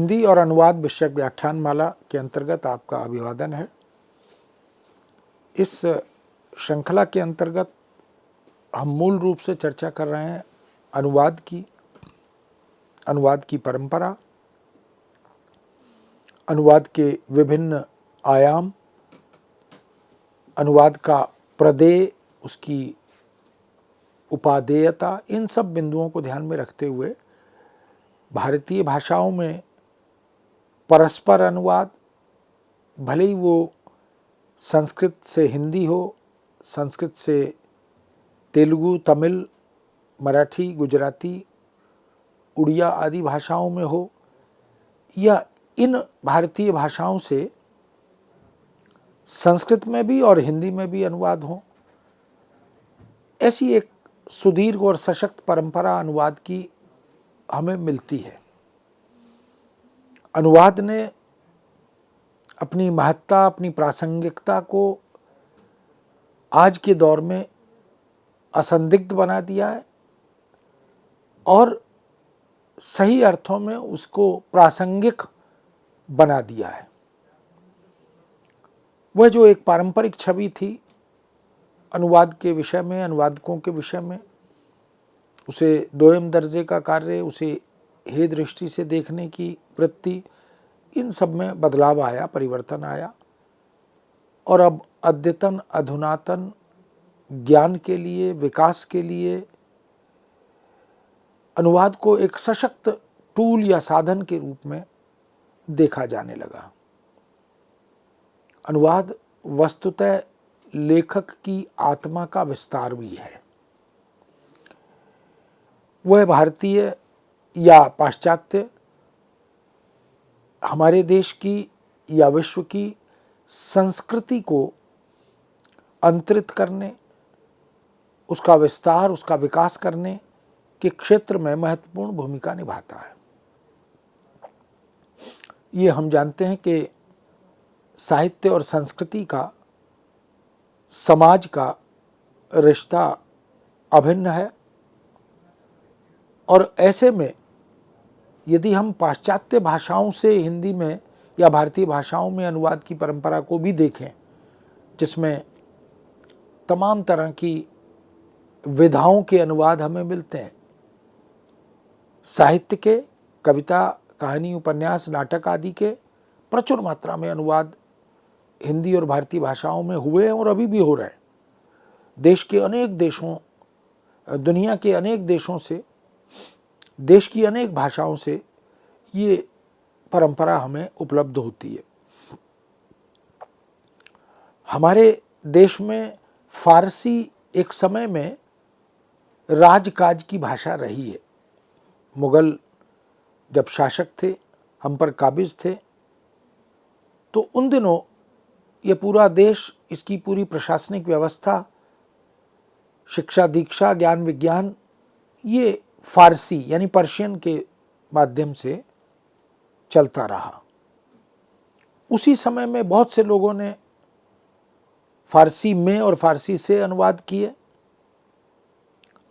हिंदी और अनुवाद विषयक व्याख्यान माला के अंतर्गत आपका अभिवादन है। इस श्रृंखला के अंतर्गत हम मूल रूप से चर्चा कर रहे हैं अनुवाद की परंपरा, अनुवाद के विभिन्न आयाम, अनुवाद का प्रदेय, उसकी उपादेयता, इन सब बिंदुओं को ध्यान में रखते हुए भारतीय भाषाओं में परस्पर अनुवाद, भले ही वो संस्कृत से हिंदी हो, संस्कृत से तेलुगु, तमिल, मराठी, गुजराती, उड़िया आदि भाषाओं में हो, या इन भारतीय भाषाओं से संस्कृत में भी और हिंदी में भी अनुवाद हो, ऐसी एक सुदीर्घ और सशक्त परंपरा अनुवाद की हमें मिलती है। अनुवाद ने अपनी महत्ता, अपनी प्रासंगिकता को आज के दौर में असंदिग्ध बना दिया है और सही अर्थों में उसको प्रासंगिक बना दिया है। वह जो एक पारंपरिक छवि थी अनुवाद के विषय में, अनुवादकों के विषय में, उसे दोयम दर्जे का कार्य, उसे हे दृष्टि से देखने की वृत्ति, इन सब में बदलाव आया, परिवर्तन आया और अब अद्यतन, अधुनातन ज्ञान के लिए, विकास के लिए अनुवाद को एक सशक्त टूल या साधन के रूप में देखा जाने लगा। अनुवाद वस्तुतः लेखक की आत्मा का विस्तार भी है। वह भारतीय या पाश्चात्य, हमारे देश की या विश्व की संस्कृति को अंतरित करने, उसका विस्तार, उसका विकास करने के क्षेत्र में महत्वपूर्ण भूमिका निभाता है। ये हम जानते हैं कि साहित्य और संस्कृति का, समाज का रिश्ता अभिन्न है और ऐसे में यदि हम पाश्चात्य भाषाओं से हिंदी में या भारतीय भाषाओं में अनुवाद की परंपरा को भी देखें, जिसमें तमाम तरह की विधाओं के अनुवाद हमें मिलते हैं, साहित्य के, कविता, कहानी, उपन्यास, नाटक आदि के प्रचुर मात्रा में अनुवाद हिंदी और भारतीय भाषाओं में हुए हैं और अभी भी हो रहे हैं। देश के अनेक देशों, दुनिया के अनेक देशों से, देश की अनेक भाषाओं से ये परंपरा हमें उपलब्ध होती है। हमारे देश में फारसी एक समय में राजकाज की भाषा रही है। मुगल जब शासक थे, हम पर काबिज थे, तो उन दिनों ये पूरा देश, इसकी पूरी प्रशासनिक व्यवस्था, शिक्षा दीक्षा, ज्ञान विज्ञान, ये फारसी यानी पर्शियन के माध्यम से चलता रहा। उसी समय में बहुत से लोगों ने फारसी में और फारसी से अनुवाद किए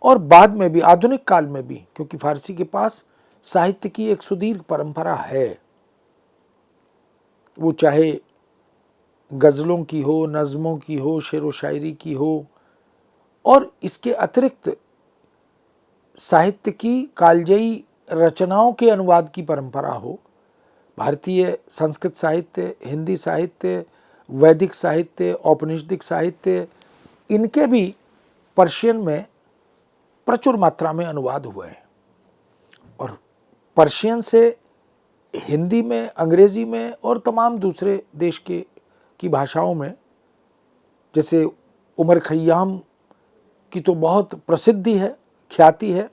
और बाद में भी, आधुनिक काल में भी, क्योंकि फारसी के पास साहित्य की एक सुदीर्घ परंपरा है। वो चाहे गज़लों की हो, नज़्मों की हो, शेर व शायरी की हो, और इसके अतिरिक्त साहित्य की कालजयी रचनाओं के अनुवाद की परंपरा हो। भारतीय संस्कृत साहित्य, हिंदी साहित्य, वैदिक साहित्य, औपनिषदिक साहित्य, इनके भी पर्शियन में प्रचुर मात्रा में अनुवाद हुए हैं और पर्शियन से हिंदी में, अंग्रेजी में और तमाम दूसरे देश की भाषाओं में, जैसे उमर खय्याम की तो बहुत प्रसिद्धि है, ख्याति है।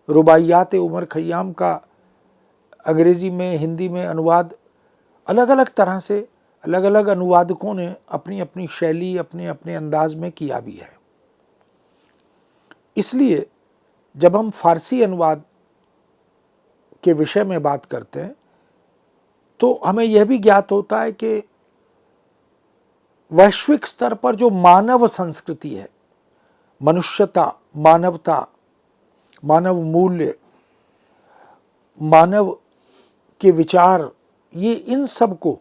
रुबाइयात उमर खय्याम का अंग्रेजी में, हिंदी में अनुवाद अलग अलग तरह से, अलग अलग अनुवादकों ने अपनी अपनी शैली, अपने अपने अंदाज में किया भी है। इसलिए जब हम फारसी अनुवाद के विषय में बात करते हैं तो हमें यह भी ज्ञात होता है कि वैश्विक स्तर पर जो मानव संस्कृति है, मनुष्यता, मानवता, मानव मूल्य, मानव के विचार, ये इन सब को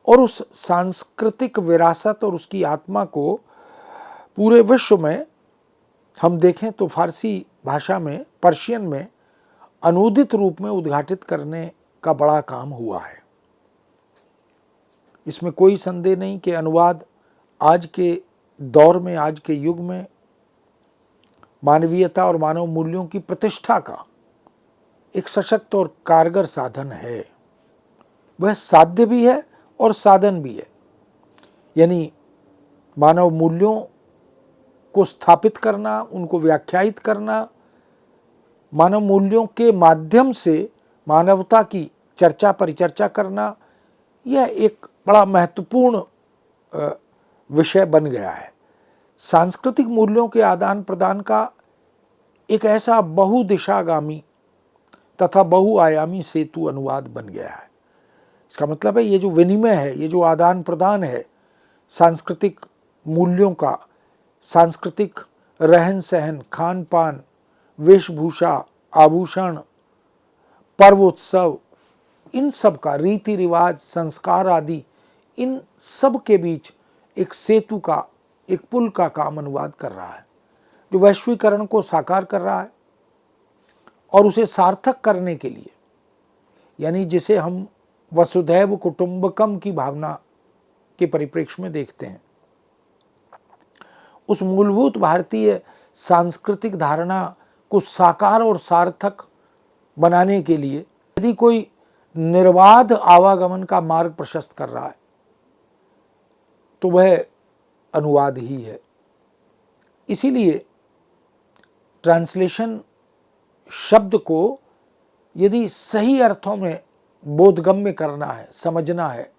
और उस सांस्कृतिक विरासत और उसकी आत्मा को पूरे विश्व में हम देखें तो फारसी भाषा में, पर्शियन में अनूदित रूप में उद्घाटित करने का बड़ा काम हुआ है। इसमें कोई संदेह नहीं कि अनुवाद आज के दौर में, आज के युग में मानवीयता और मानव मूल्यों की प्रतिष्ठा का एक सशक्त और कारगर साधन है। वह साध्य भी है और साधन भी है। यानी मानव मूल्यों को स्थापित करना, उनको व्याख्यायित करना, मानव मूल्यों के माध्यम से मानवता की चर्चा परिचर्चा करना, यह एक बड़ा महत्वपूर्ण विषय बन गया है। सांस्कृतिक मूल्यों के आदान प्रदान का एक ऐसा बहुदिशागामी तथा बहुआयामी सेतु अनुवाद बन गया है। इसका मतलब है ये जो विनिमय है, ये जो आदान प्रदान है सांस्कृतिक मूल्यों का, सांस्कृतिक रहन सहन, खान पान, वेशभूषा, आभूषण, पर्व उत्सव, इन सब का, रीति रिवाज, संस्कार आदि, इन सब के बीच एक सेतु का, एक पुल का काम अनुवाद कर रहा है, जो वैश्वीकरण को साकार कर रहा है और उसे सार्थक करने के लिए, यानी जिसे हम वसुधैव कुटुंबकम की भावना के परिप्रेक्ष्य में देखते हैं, उस मूलभूत भारतीय सांस्कृतिक धारणा को साकार और सार्थक बनाने के लिए यदि कोई निर्बाध आवागमन का मार्ग प्रशस्त कर रहा है तो वह अनुवाद ही है। इसीलिए ट्रांसलेशन शब्द को यदि सही अर्थों में बोधगम्य करना है, समझना है,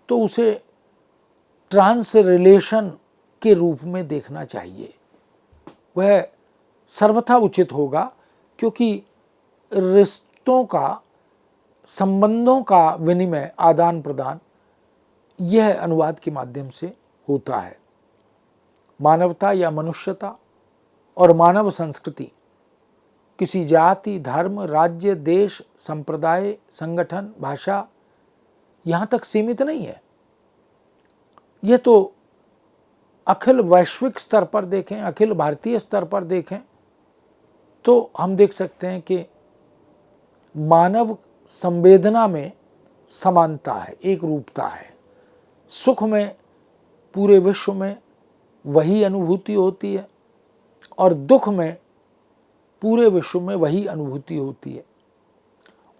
तो उसे ट्रांसरिलेशन के रूप में देखना चाहिए। वह सर्वथा उचित होगा, क्योंकि रिश्तों का, संबंधों का विनिमय, आदान प्रदान यह अनुवाद के माध्यम से होता है। मानवता या मनुष्यता और मानव संस्कृति किसी जाति, धर्म, राज्य, देश, संप्रदाय, संगठन, भाषा यहाँ तक सीमित नहीं है। यह तो अखिल वैश्विक स्तर पर देखें, अखिल भारतीय स्तर पर देखें तो हम देख सकते हैं कि मानव संवेदना में समानता है, एक रूपता है। सुख में पूरे विश्व में वही अनुभूति होती है और दुख में पूरे विश्व में वही अनुभूति होती है।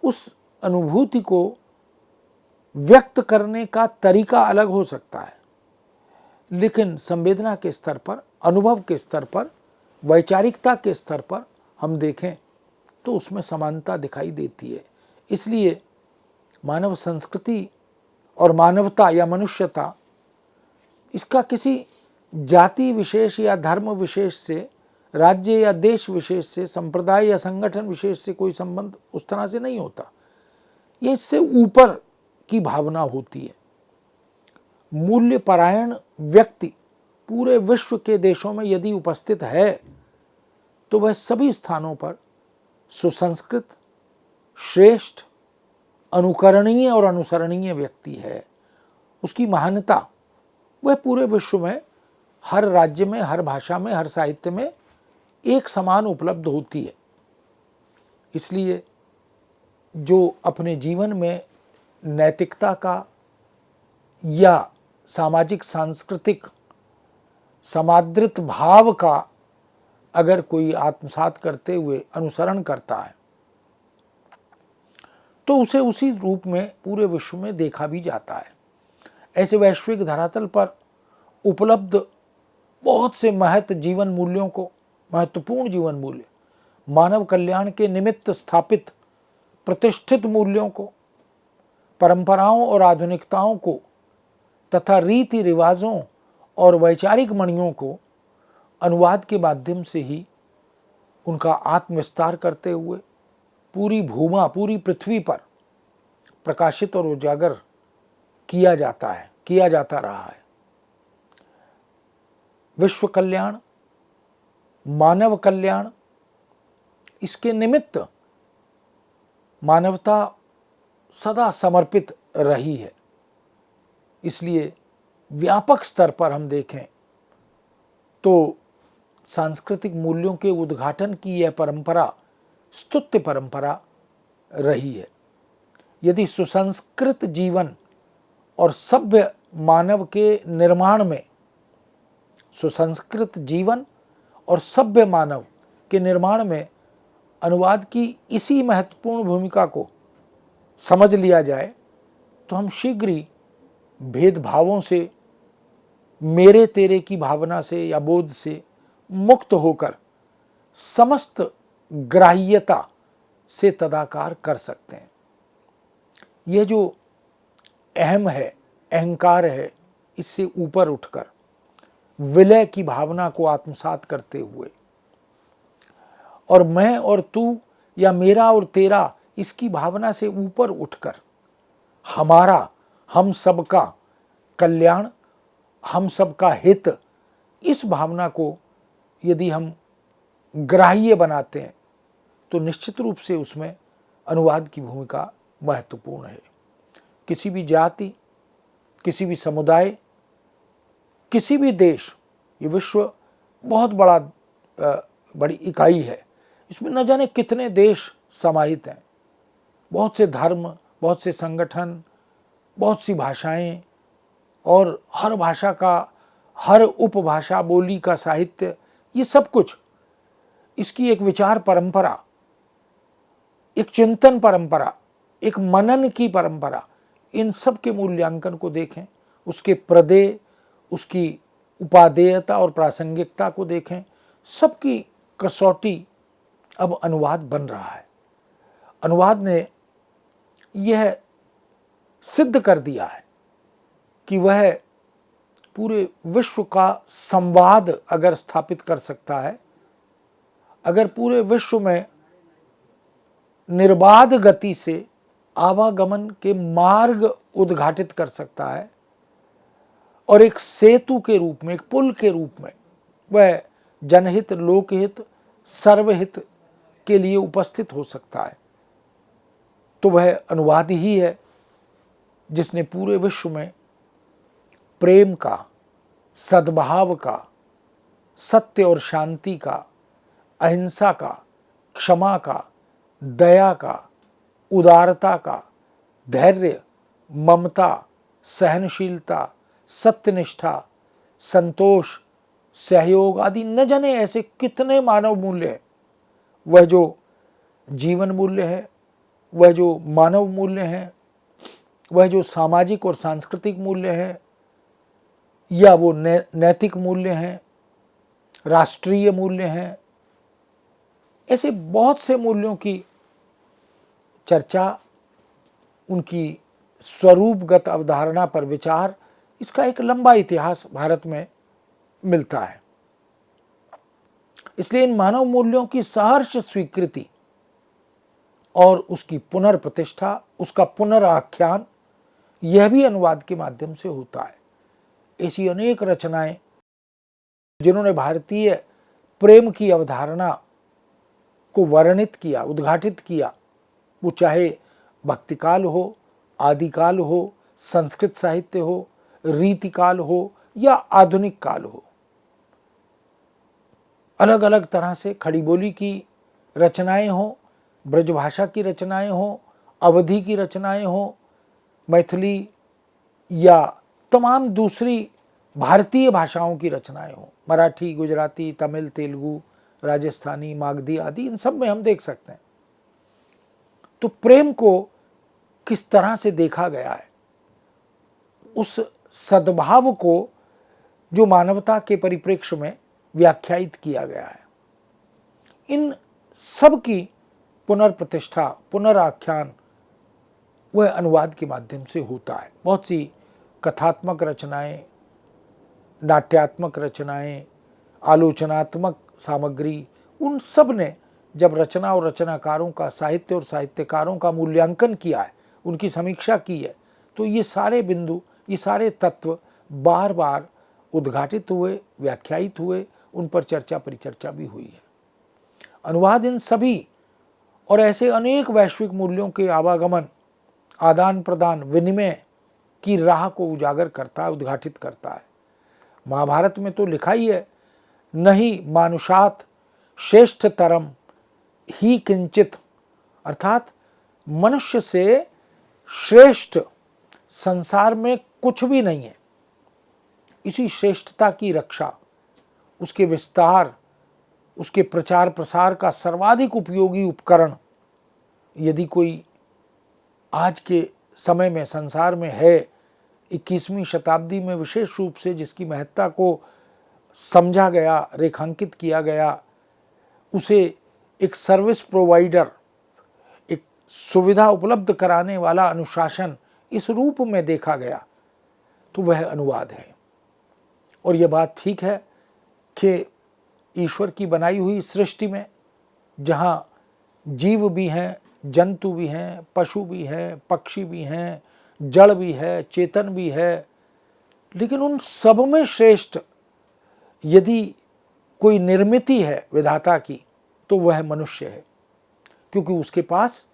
उस अनुभूति को व्यक्त करने का तरीका अलग हो सकता है, लेकिन संवेदना के स्तर पर, अनुभव के स्तर पर, वैचारिकता के स्तर पर हम देखें तो उसमें समानता दिखाई देती है। इसलिए मानव संस्कृति और मानवता या मनुष्यता, इसका किसी जाति विशेष या धर्म विशेष से, राज्य या देश विशेष से, संप्रदाय या संगठन विशेष से कोई संबंध उस तरह से नहीं होता। ये इससे ऊपर की भावना होती है। मूल्य परायण व्यक्ति पूरे विश्व के देशों में यदि उपस्थित है तो वह सभी स्थानों पर सुसंस्कृत, श्रेष्ठ, अनुकरणीय और अनुसरणीय व्यक्ति है। उसकी महानता वह पूरे विश्व में, हर राज्य में, हर भाषा में, हर साहित्य में एक समान उपलब्ध होती है। इसलिए जो अपने जीवन में नैतिकता का या सामाजिक सांस्कृतिक समादृत भाव का अगर कोई आत्मसात करते हुए अनुसरण करता है तो उसे उसी रूप में पूरे विश्व में देखा भी जाता है। ऐसे वैश्विक धरातल पर उपलब्ध बहुत से जीवन मूल्यों को, महत्वपूर्ण जीवन मूल्य, मानव कल्याण के निमित्त स्थापित प्रतिष्ठित मूल्यों को, परंपराओं और आधुनिकताओं को तथा रीति रिवाजों और वैचारिक मणियों को अनुवाद के माध्यम से ही उनका आत्मविस्तार करते हुए पूरी भूमा, पूरी पृथ्वी पर प्रकाशित और उजागर किया जाता है, किया जाता रहा है। विश्व कल्याण, मानव कल्याण, इसके निमित्त मानवता सदा समर्पित रही है। इसलिए व्यापक स्तर पर हम देखें तो सांस्कृतिक मूल्यों के उद्घाटन की यह परंपरा स्तुत्य परंपरा रही है। यदि सुसंस्कृत जीवन और सभ्य मानव के निर्माण में, सुसंस्कृत जीवन और सभ्य मानव के निर्माण में अनुवाद की इसी महत्वपूर्ण भूमिका को समझ लिया जाए तो हम शीघ्र ही भेदभावों से, मेरे तेरे की भावना से या बोध से मुक्त होकर समस्त ग्राह्यता से तदाकार कर सकते हैं। यह जो अहम है, अहंकार है, इससे ऊपर उठकर विलय की भावना को आत्मसात करते हुए और मैं और तू या मेरा और तेरा इसकी भावना से ऊपर उठकर हमारा, हम सबका कल्याण, हम सबका हित, इस भावना को यदि हम ग्राह्य बनाते हैं तो निश्चित रूप से उसमें अनुवाद की भूमिका महत्वपूर्ण है। किसी भी जाति, किसी भी समुदाय, किसी भी देश, ये विश्व बहुत बड़ी इकाई है। इसमें न जाने कितने देश समाहित हैं, बहुत से धर्म, बहुत से संगठन, बहुत सी भाषाएं, और हर भाषा का, हर उपभाषा, बोली का साहित्य, ये सब कुछ, इसकी एक विचार परंपरा, एक चिंतन परंपरा, एक मनन की परंपरा, इन सब के मूल्यांकन को देखें, उसके प्रदेय, उसकी उपादेयता और प्रासंगिकता को देखें, सबकी कसौटी अब अनुवाद बन रहा है। अनुवाद ने यह सिद्ध कर दिया है कि वह पूरे विश्व का संवाद अगर स्थापित कर सकता है, अगर पूरे विश्व में निर्बाध गति से आवागमन के मार्ग उद्घाटित कर सकता है और एक सेतु के रूप में, एक पुल के रूप में वह जनहित, लोकहित, सर्वहित के लिए उपस्थित हो सकता है, तो वह अनुवाद ही है जिसने पूरे विश्व में प्रेम का, सद्भाव का, सत्य और शांति का, अहिंसा का, क्षमा का, दया का, उदारता का, धैर्य, ममता, सहनशीलता, सत्यनिष्ठा, संतोष, सहयोग आदि न जाने ऐसे कितने मानव मूल्य हैं। वह जो जीवन मूल्य है, वह जो मानव मूल्य है, वह जो सामाजिक और सांस्कृतिक मूल्य है, या वो नैतिक मूल्य हैं, राष्ट्रीय मूल्य हैं, ऐसे बहुत से मूल्यों की चर्चा, उनकी स्वरूपगत अवधारणा पर विचार, इसका एक लंबा इतिहास भारत में मिलता है। इसलिए इन मानव मूल्यों की सहर्ष स्वीकृति और उसकी पुनर्प्रतिष्ठा, उसका पुनराख्यान, यह भी अनुवाद के माध्यम से होता है। ऐसी अनेक रचनाएं जिन्होंने भारतीय प्रेम की अवधारणा को वर्णित किया, उद्घाटित किया, वो चाहे भक्तिकाल हो, आदिकाल हो, संस्कृत साहित्य हो, रीतिकाल हो या आधुनिक काल हो, अलग अलग तरह से खड़ी बोली की रचनाएं हो, ब्रजभाषा की रचनाएं हो, अवधी की रचनाएं हो, मैथिली या तमाम दूसरी भारतीय भाषाओं की रचनाएं हो, मराठी, गुजराती, तमिल, तेलुगु, राजस्थानी, मागधी आदि, इन सब में हम देख सकते हैं। तो प्रेम को किस तरह से देखा गया है, उस सद्भाव को जो मानवता के परिप्रेक्ष्य में व्याख्यायित किया गया है, इन सब की पुनर्प्रतिष्ठा, पुनराख्यान वह अनुवाद के माध्यम से होता है। बहुत सी कथात्मक रचनाएं, नाट्यात्मक रचनाएं, आलोचनात्मक सामग्री, उन सब ने जब रचना और रचनाकारों का, साहित्य और साहित्यकारों का मूल्यांकन किया है, उनकी समीक्षा की है, तो ये सारे बिंदु, ये सारे तत्व बार बार उद्घाटित हुए, व्याख्यायित हुए, उन पर चर्चा परिचर्चा भी हुई है। अनुवाद इन सभी और ऐसे अनेक वैश्विक मूल्यों के आवागमन आदान प्रदान, विनिमय की राह को उजागर करता है, उद्घाटित करता है। महाभारत में तो लिखा ही है, नहीं मानुषात श्रेष्ठतरम ही किंचित, अर्थात मनुष्य से श्रेष्ठ संसार में कुछ भी नहीं है। इसी श्रेष्ठता की रक्षा, उसके विस्तार, उसके प्रचार प्रसार का सर्वाधिक उपयोगी उपकरण यदि कोई आज के समय में संसार में है, 21वीं शताब्दी में विशेष रूप से जिसकी महत्ता को समझा गया, रेखांकित किया गया, उसे एक सर्विस प्रोवाइडर, एक सुविधा उपलब्ध कराने वाला अनुशासन इस रूप में देखा गया, तो वह अनुवाद है। और यह बात ठीक है कि ईश्वर की बनाई हुई सृष्टि में जहाँ जीव भी हैं, जंतु भी हैं, पशु भी हैं, पक्षी भी हैं, जड़ भी है, चेतन भी है, लेकिन उन सब में श्रेष्ठ यदि कोई निर्मिति है विधाता की तो वह मनुष्य है, क्योंकि उसके पास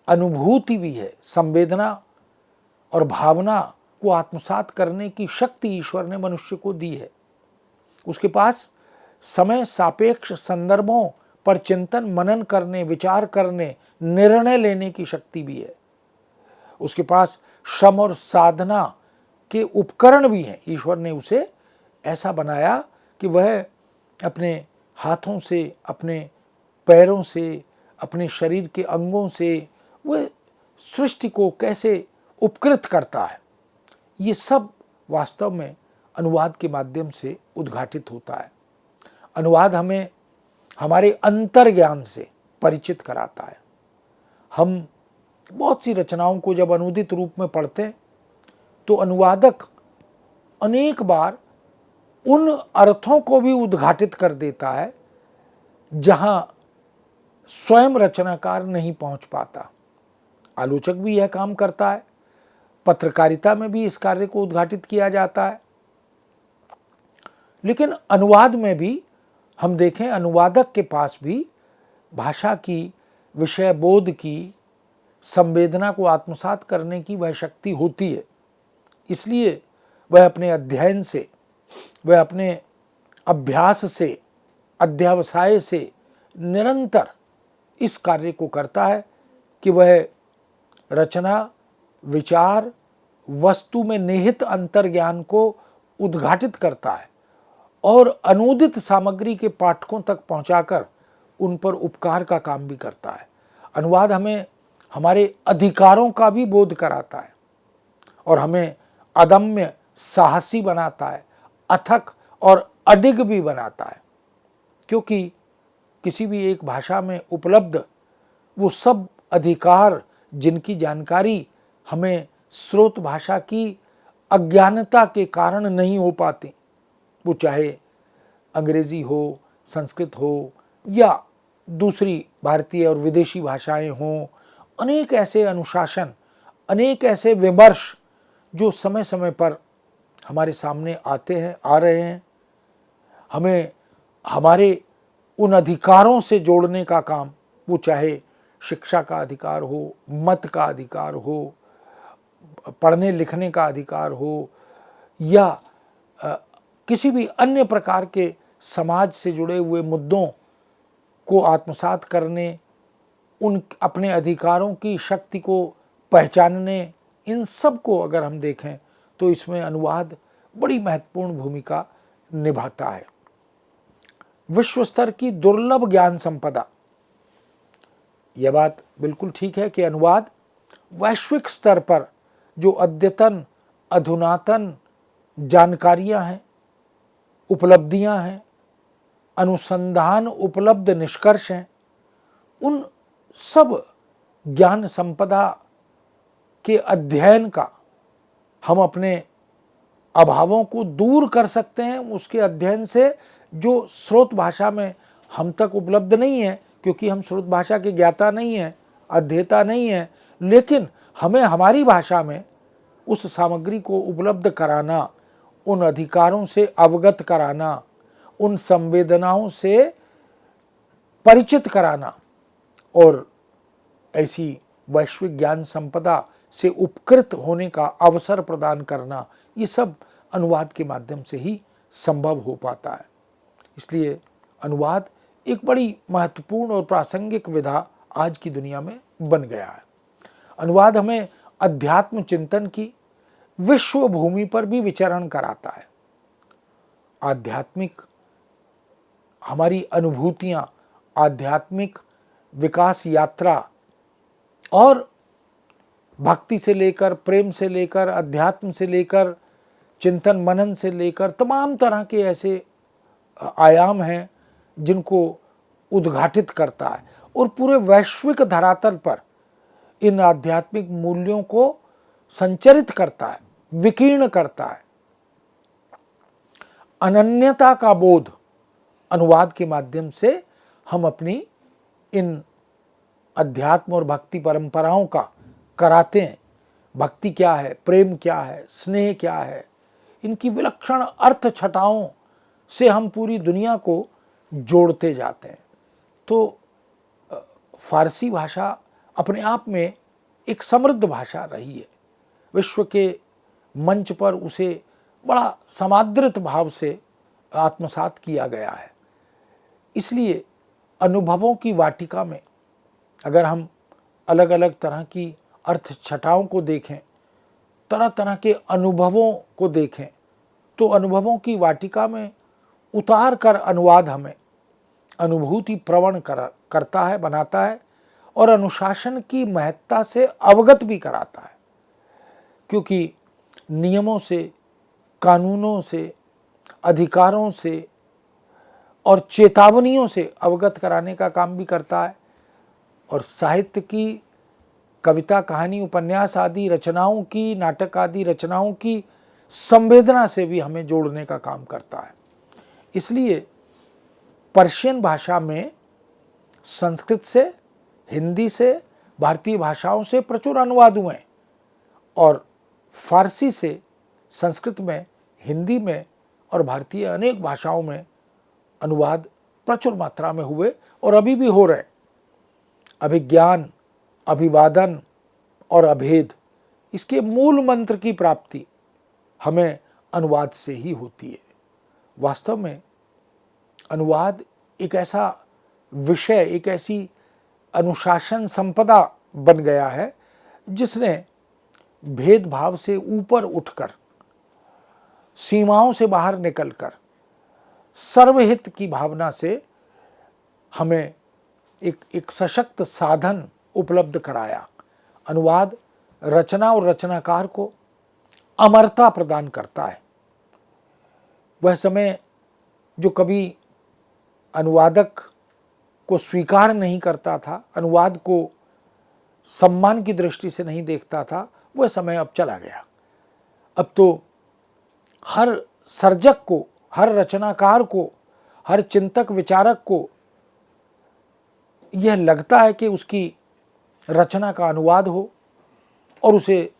अनुभूति भी है, संवेदना और भावना को आत्मसात करने की शक्ति ईश्वर ने मनुष्य को दी है। उसके पास समय सापेक्ष संदर्भों पर चिंतन मनन करने, विचार करने, निर्णय लेने की शक्ति भी है। उसके पास श्रम और साधना के उपकरण भी हैं। ईश्वर ने उसे ऐसा बनाया कि वह अपने हाथों से, अपने पैरों से, अपने शरीर के अंगों से वह सृष्टि को कैसे उपकृत करता है, ये सब वास्तव में अनुवाद के माध्यम से उद्घाटित होता है। अनुवाद हमें हमारे अंतर्ज्ञान से परिचित कराता है। हम बहुत सी रचनाओं को जब अनुदित रूप में पढ़ते हैं तो अनुवादक अनेक बार उन अर्थों को भी उद्घाटित कर देता है जहां स्वयं रचनाकार नहीं पहुंच पाता। आलोचक भी यह काम करता है, पत्रकारिता में भी इस कार्य को उद्घाटित किया जाता है। लेकिन अनुवाद में भी हम देखें, अनुवादक के पास भी भाषा की, विषय बोध की, संवेदना को आत्मसात करने की वह शक्ति होती है। इसलिए वह अपने अध्ययन से, वह अपने अभ्यास से, अध्यावसाय से निरंतर इस कार्य को करता है कि वह रचना, विचार, वस्तु में निहित अंतर्ज्ञान को उद्घाटित करता है और अनुदित सामग्री के पाठकों तक पहुंचाकर उन पर उपकार का काम भी करता है। अनुवाद हमें हमारे अधिकारों का भी बोध कराता है और हमें अदम्य साहसी बनाता है, अथक और अडिग भी बनाता है, क्योंकि किसी भी एक भाषा में उपलब्ध वो सब अधिकार जिनकी जानकारी हमें स्रोत भाषा की अज्ञानता के कारण नहीं हो पाती, वो चाहे अंग्रेजी हो, संस्कृत हो या दूसरी भारतीय और विदेशी भाषाएं हों, अनेक ऐसे अनुशासन, अनेक ऐसे विमर्श जो समय समय पर हमारे सामने आते हैं, आ रहे हैं, हमें हमारे उन अधिकारों से जोड़ने का काम, वो चाहे शिक्षा का अधिकार हो, मत का अधिकार हो, पढ़ने लिखने का अधिकार हो या किसी भी अन्य प्रकार के समाज से जुड़े हुए मुद्दों को आत्मसात करने, उन अपने अधिकारों की शक्ति को पहचानने, इन सब को अगर हम देखें तो इसमें अनुवाद बड़ी महत्वपूर्ण भूमिका निभाता है। विश्व स्तर की दुर्लभ ज्ञान संपदा, यह बात बिल्कुल ठीक है कि अनुवाद वैश्विक स्तर पर जो अद्यतन, अधुनातन जानकारियां हैं, उपलब्धियां हैं, अनुसंधान उपलब्ध निष्कर्ष हैं, उन सब ज्ञान संपदा के अध्ययन का हम अपने अभावों को दूर कर सकते हैं उसके अध्ययन से, जो स्रोत भाषा में हम तक उपलब्ध नहीं है, क्योंकि हम स्रोत भाषा के ज्ञाता नहीं हैं, अध्येता नहीं हैं, लेकिन हमें हमारी भाषा में उस सामग्री को उपलब्ध कराना, उन अधिकारों से अवगत कराना, उन संवेदनाओं से परिचित कराना और ऐसी वैश्विक ज्ञान संपदा से उपकृत होने का अवसर प्रदान करना, ये सब अनुवाद के माध्यम से ही संभव हो पाता है। इसलिए अनुवाद एक बड़ी महत्वपूर्ण और प्रासंगिक विधा आज की दुनिया में बन गया है। अनुवाद हमें अध्यात्म चिंतन की विश्व भूमि पर भी विचरण कराता है। आध्यात्मिक हमारी अनुभूतियां, आध्यात्मिक विकास यात्रा और भक्ति से लेकर, प्रेम से लेकर, अध्यात्म से लेकर, चिंतन मनन से लेकर तमाम तरह के ऐसे आयाम हैं जिनको उद्घाटित करता है और पूरे वैश्विक धरातल पर इन आध्यात्मिक मूल्यों को संचरित करता है, विकीर्ण करता है। अनन्यता का बोध अनुवाद के माध्यम से हम अपनी इन अध्यात्म और भक्ति परंपराओं का कराते हैं। भक्ति क्या है, प्रेम क्या है, स्नेह क्या है, इनकी विलक्षण अर्थ छटाओं से हम पूरी दुनिया को जोड़ते जाते हैं। तो फारसी भाषा अपने आप में एक समृद्ध भाषा रही है। विश्व के मंच पर उसे बड़ा समादृत भाव से आत्मसात किया गया है। इसलिए अनुभवों की वाटिका में अगर हम अलग अलग तरह की अर्थ छटाओं को देखें, तरह तरह के अनुभवों को देखें, तो अनुभवों की वाटिका में उतार कर अनुवाद हमें अनुभूति प्रवण करता है, बनाता है और अनुशासन की महत्ता से अवगत भी कराता है। क्योंकि नियमों से, कानूनों से, अधिकारों से और चेतावनियों से अवगत कराने का काम भी करता है। और साहित्य की, कविता, कहानी, उपन्यास आदि रचनाओं की, नाटक आदि रचनाओं की संवेदना से भी हमें जोड़ने का काम करता है। इसलिए पर्शियन भाषा में संस्कृत से, हिंदी से, भारतीय भाषाओं से प्रचुर अनुवाद हुए और फारसी से संस्कृत में, हिंदी में और भारतीय अनेक भाषाओं में अनुवाद प्रचुर मात्रा में हुए और अभी भी हो रहे। अभिज्ञान, अभिवादन और अभेद, इसके मूल मंत्र की प्राप्ति हमें अनुवाद से ही होती है। वास्तव में अनुवाद एक ऐसा विषय, एक ऐसी अनुशासन संपदा बन गया है जिसने भेदभाव से ऊपर उठकर, सीमाओं से बाहर निकलकर सर्वहित की भावना से हमें एक सशक्त साधन उपलब्ध कराया। अनुवाद रचना और रचनाकार को अमरता प्रदान करता है। वह समय जो कभी अनुवादक को स्वीकार नहीं करता था, अनुवाद को सम्मान की दृष्टि से नहीं देखता था, वह समय अब चला गया। अब तो हर सर्जक को, हर रचनाकार को, हर चिंतक विचारक को यह लगता है कि उसकी रचना का अनुवाद हो और उसे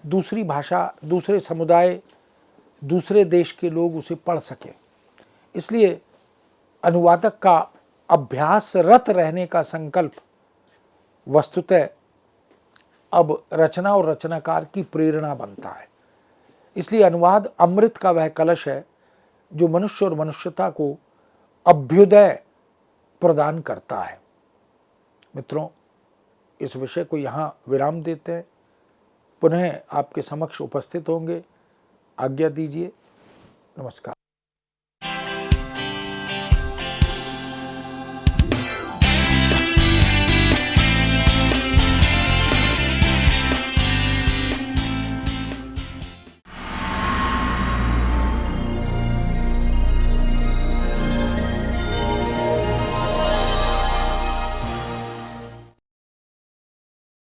दूसरी भाषा, दूसरे समुदाय, दूसरे देश के लोग उसे पढ़ सकें। इसलिए अनुवादक का अभ्यासरत रहने का संकल्प वस्तुतः अब रचना और रचनाकार की प्रेरणा बनता है। इसलिए अनुवाद अमृत का वह कलश है जो मनुष्य और मनुष्यता को अभ्युदय प्रदान करता है। मित्रों, इस विषय को यहाँ विराम देते हैं। पुनः आपके समक्ष उपस्थित होंगे। आज्ञा दीजिए। नमस्कार।